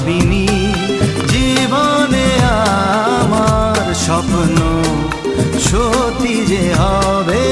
ভাবিনি জীবনে আমার স্বপ্ন সত্যি যে হবে।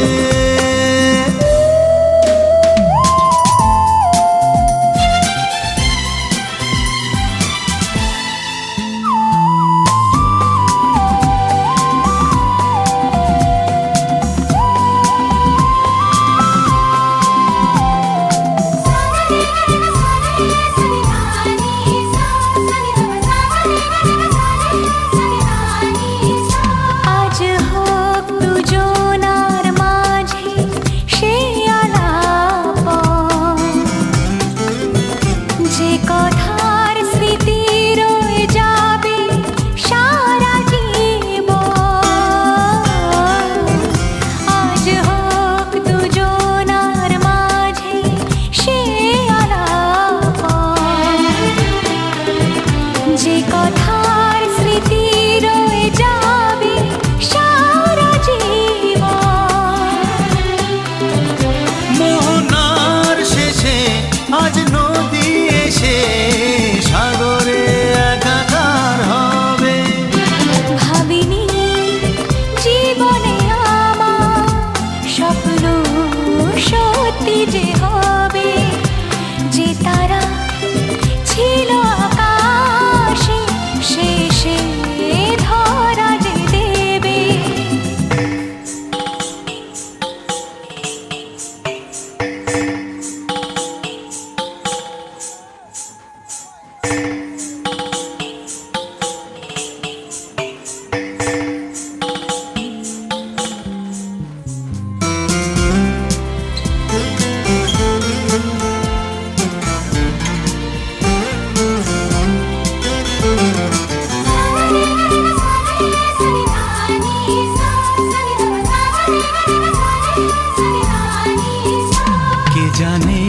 জানে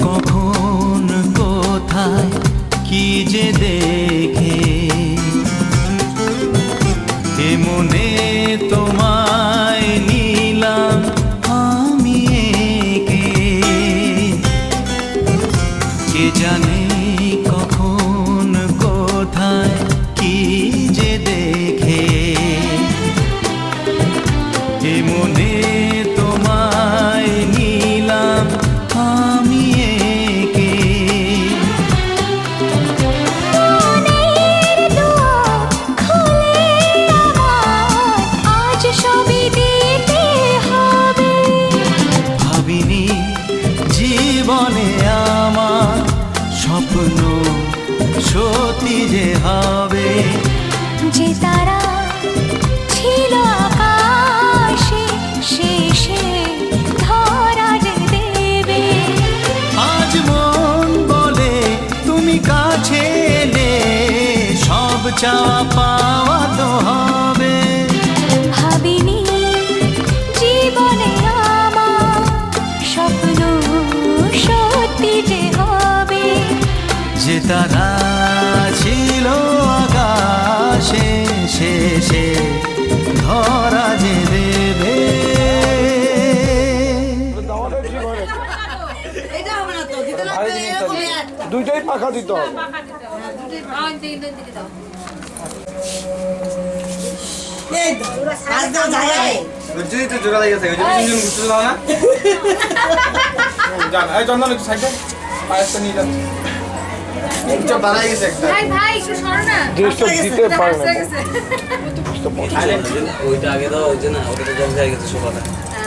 কখন কোথায় কি যে দেখে এ মনে তোমায় নিলাম আমি একে। কে জানে কখন কোথায় কি যে দেখে এ মনে তোমায় নিলাম আমি একে। মনের দুয়ার খুলে আমার আজ সবই দিতে হবে। ভাবিনি জীবনে আমার স্বপ্ন সত্যি যে হবে। যে তারা ছিল আকাশে শেষে ধরা যে দেবে। আজ মন বলে তুমি কাছে এলে সব চাওয়া পাওয়া তো হবে। ভাবিনি জীবনে আমার স্বপ্ন সত্যি যে হবে। যে তারা ছিল আকাশে শেষে ধরা যে দেবে। দুইটাই পাখা দিতে হবে। ওইটা আগে দাও, ওই যে না ওটা তো জল হয়ে গেছে সোফাটা,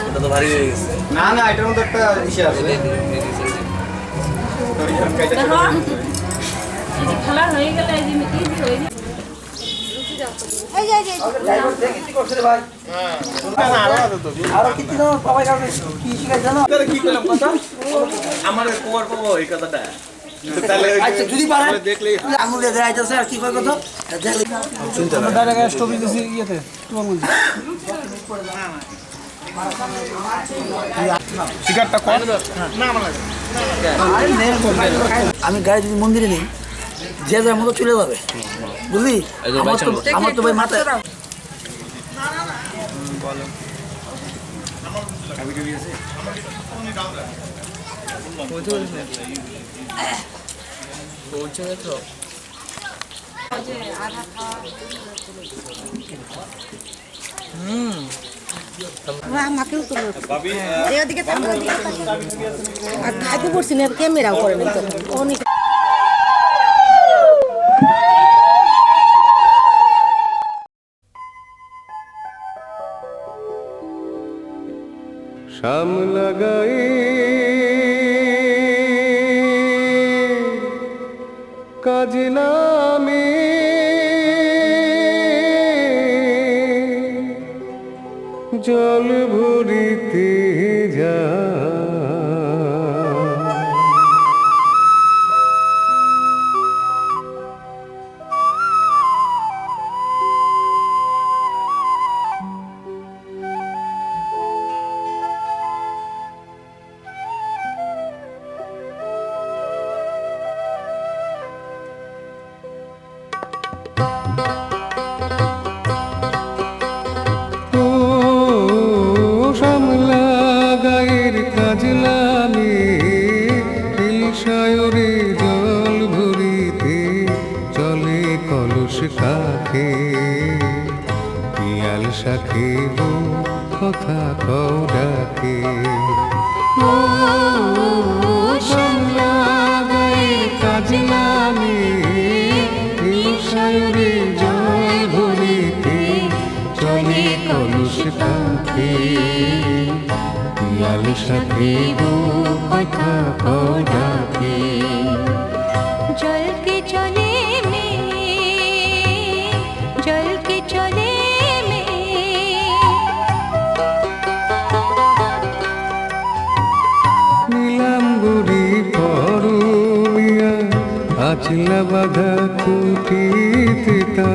ওটা তো ভারী হয়ে গেছে। না না এটার মধ্যে একটা ইসে আছে। খেলা হয়ে গেলে এই যে ইজি হয়ে যায়। আমার কুমার পাবো এই কথাটা যদি পারে আঙুলে দেখাইতেছে আর কি কয় কথা আমি গাড়ি যদি মন্দিরে নেই যে যার মতো চলে যাবে বুঝলি। আমার তো ভাই মাথায় আমাকেও তো এদিকে আর খাইতে পড়ছি না ক্যামেরাও করে না অনেক শাম লাগাই কাজ নামে জল ভরিতে যা পিয়াল সাথে কথা কও ডাকে কাজ নামে সায়রে জল ভরিতে চলে কলুষ কাকে পিয়াল সাথে কথা কও ডাকে জল কে চলে जल के चले में নীলাম বুড়ি পরুমিয়া আচলা বাধা কুটিতে তা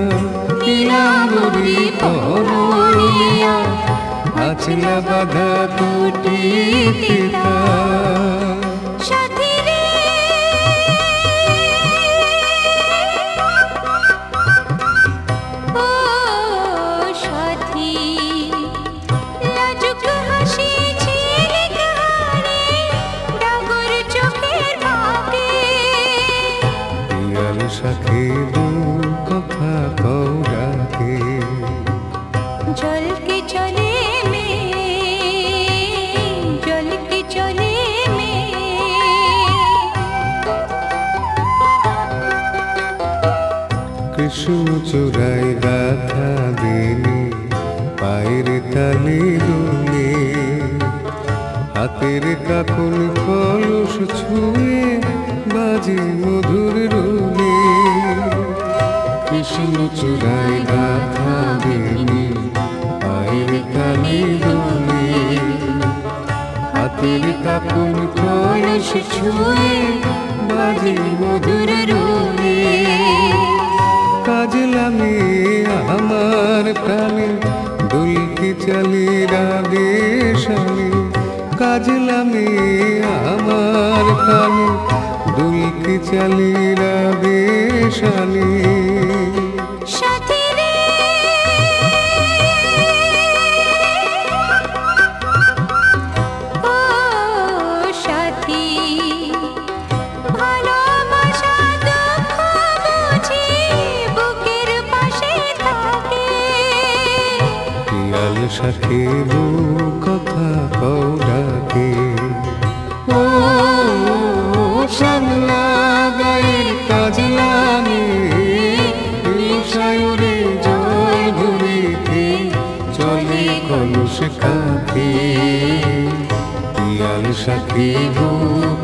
নীলাম বুড়ি পরুমিয়া আচলা বাধা কুটিতে তা সাথে কথা কও ডাকে जल के चले में जल के चले में কৃষ্ণ চূড়ায় গাথা দিনে পায়ের তালি দুলে হাতের কাকুন কলস ছুঁয়ে বাজে মধুর রুলে কৃষ্ণ চূড়ায় গাথা দিনে পায়ের তালি দুলে হাতের কাকুন কলস ছুঁয়ে বাজে মধুর রুলে কাজলামে আমার প্রাণে দুলকি চালি রাগে স্বামী কাজলামে আমার প্রাণে দুলকি চালি রাগে স্বামী সাথে কথা কও ডাকে ও শামলা গায়ের কাজলামে সায়রে জল ভরিতে চলে কলস কাকে পিয়াল সাথে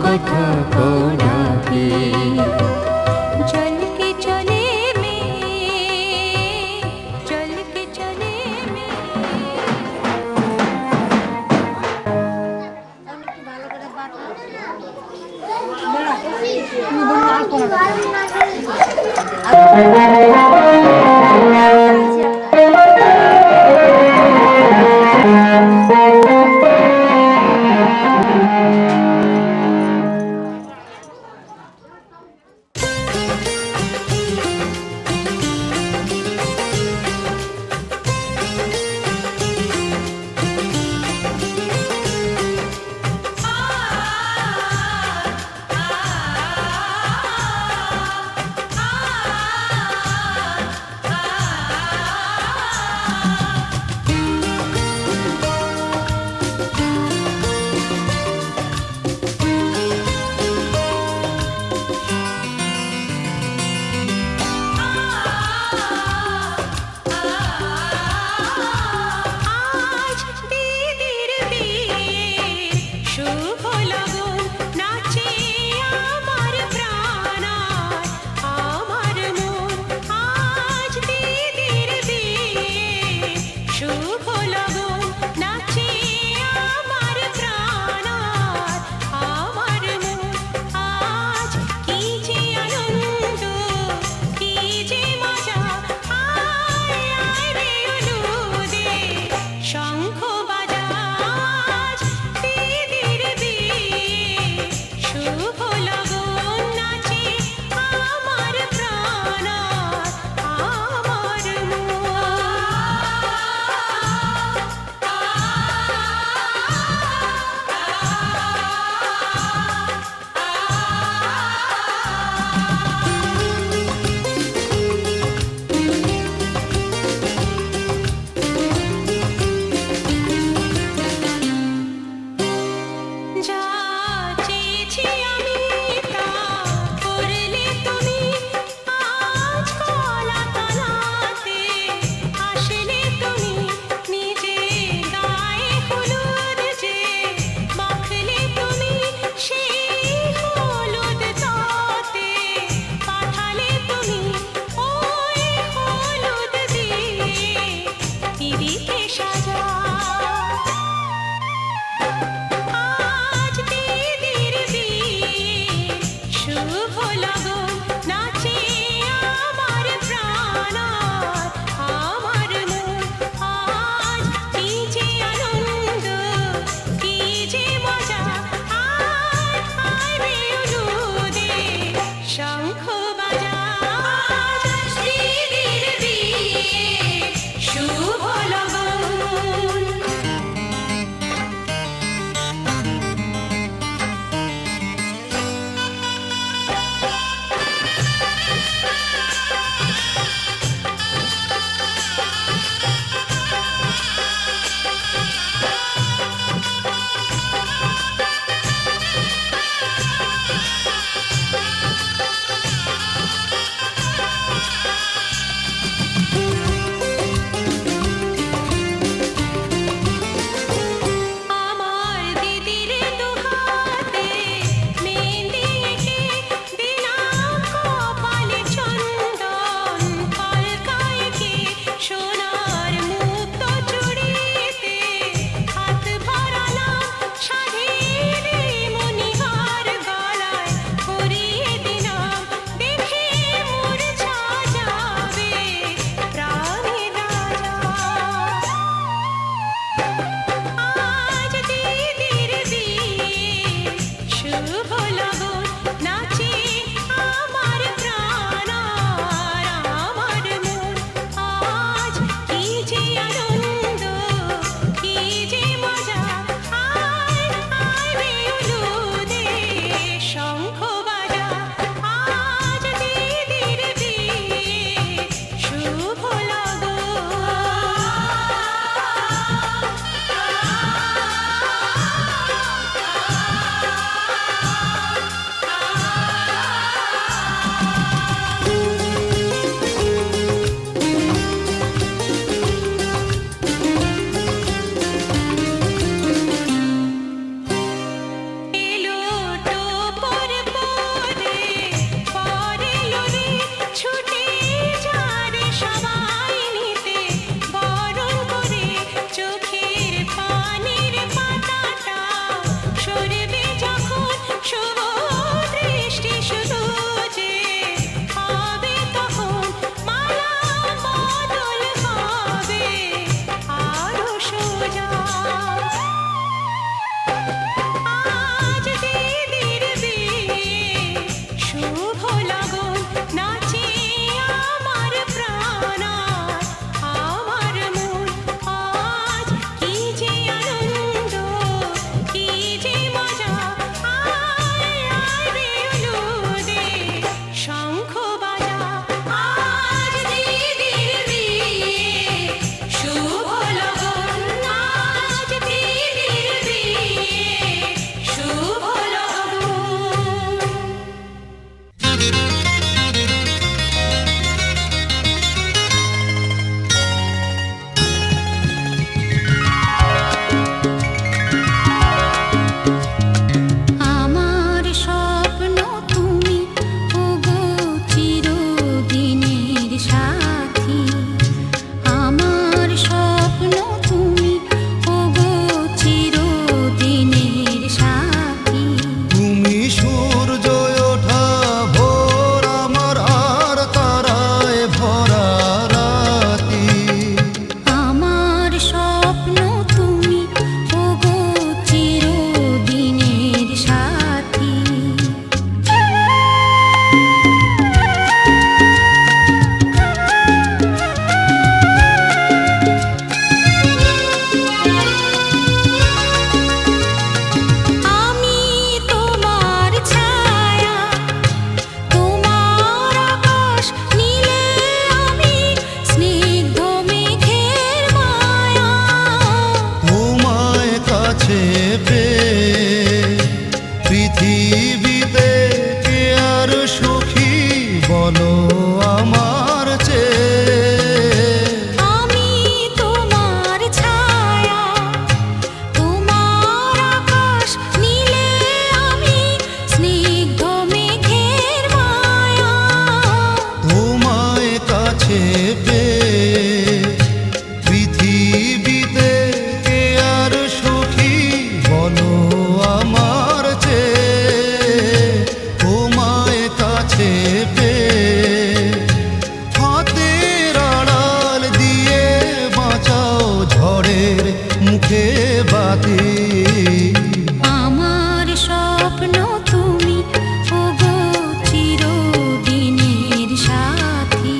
কথা কও ডাকে जल के चले में जल के चले में পেয়ে পৃথিবীতে কে আর সুখী বলো আমার চেয়ে তোমায় কাছে পেয়ে হাতের আড়াল দিয়ে বাঁচাও ঝড়ের মুখে বাতি আমার স্বপ্ন তুমি ওগো চিরদিনের সাথী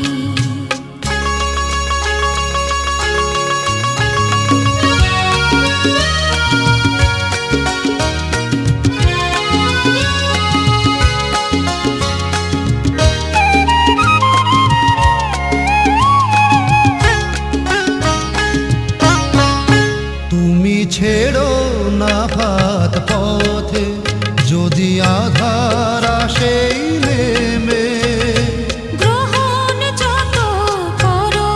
তুমি ছেড়ো না ভাত পথে যদি আধার আসেই নেমে গ্রহণ যত করো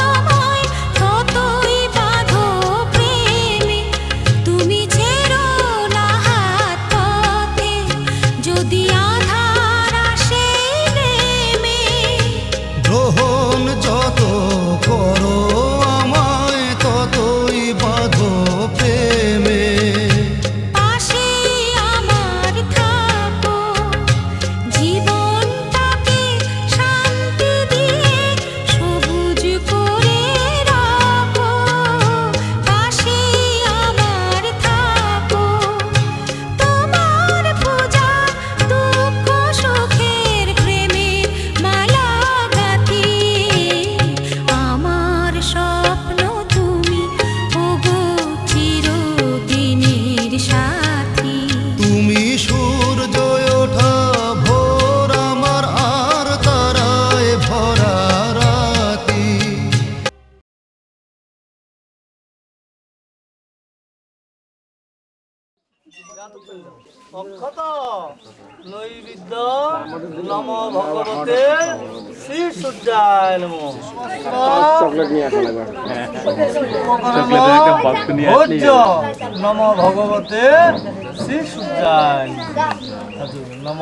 আমায় ততই বাঁধো প্রেমে তুমি ছেড়ো না হাত পথে যদি আধার আসে নেমে গ্রহণ যত করো আমায় ততই বাঁধো প্রেমে পাশে আমার থাকো জীবনটাকে শান্তি দিয়ে সবুজ করে রাখো পাশে আমার থাকো তোমার পূজা দুঃখ সুখের প্রেমের মালা গাঁথি আমার স্বপ্ন তুমি ওগো চিরদিনের সাথী তুমি সূর্য ওঠা ভোর আমার আর তারায় ভরা রাতি অক্ষত নৈবেদ্য নম ভগবতে শ্রী সূর্যায় নমঃ চকলেট নিয়ে ভোজ্য নম ভগবতে শ্রী সূর্যায় নম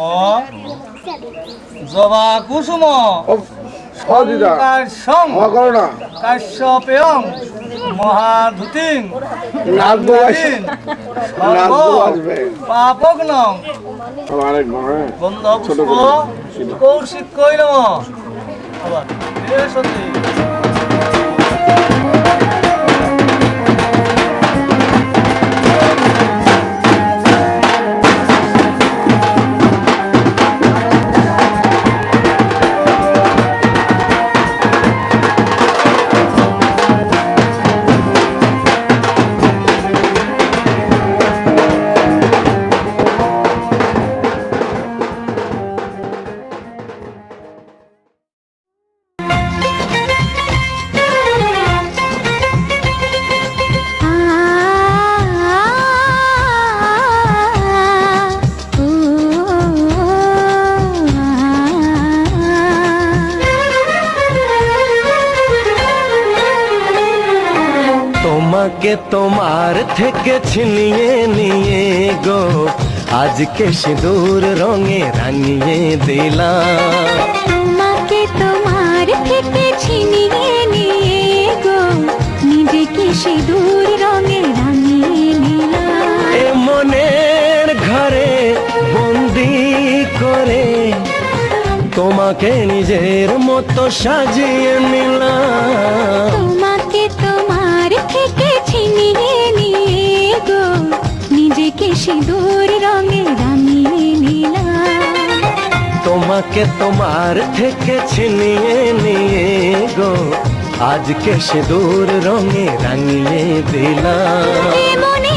জবা কুসুম কাশ্যপেয়ং মহাধুতিং পাপগ্নং গন্ধপুষ্প কৌশিক্যৈ নমঃ আবার সত্যি তোমাকে তোমার থেকে ছিনিয়ে নিয়ে গো আজকে সিঁদুর রঙে রাঙিয়ে দিলাম তোমাকে তোমার থেকে ছিনিয়ে নিয়ে গো নিজেকে সিঁদুর রঙে রাঙিয়ে নিলাম এ মনের ঘরে বন্দি করে তোমাকে নিজের মতো সাজিয়ে নিলাম তোমাকে তোমার থেকে ছিনিয়ে নিয়ে গো নিজেকে সিঁদুর রঙে রাঙিয়ে নিলাম তোমাকে তোমার থেকে ছিনিয়ে নিয়ে গো আজকে সিঁদুর রঙে রাঙিয়ে দিলাম এ মনে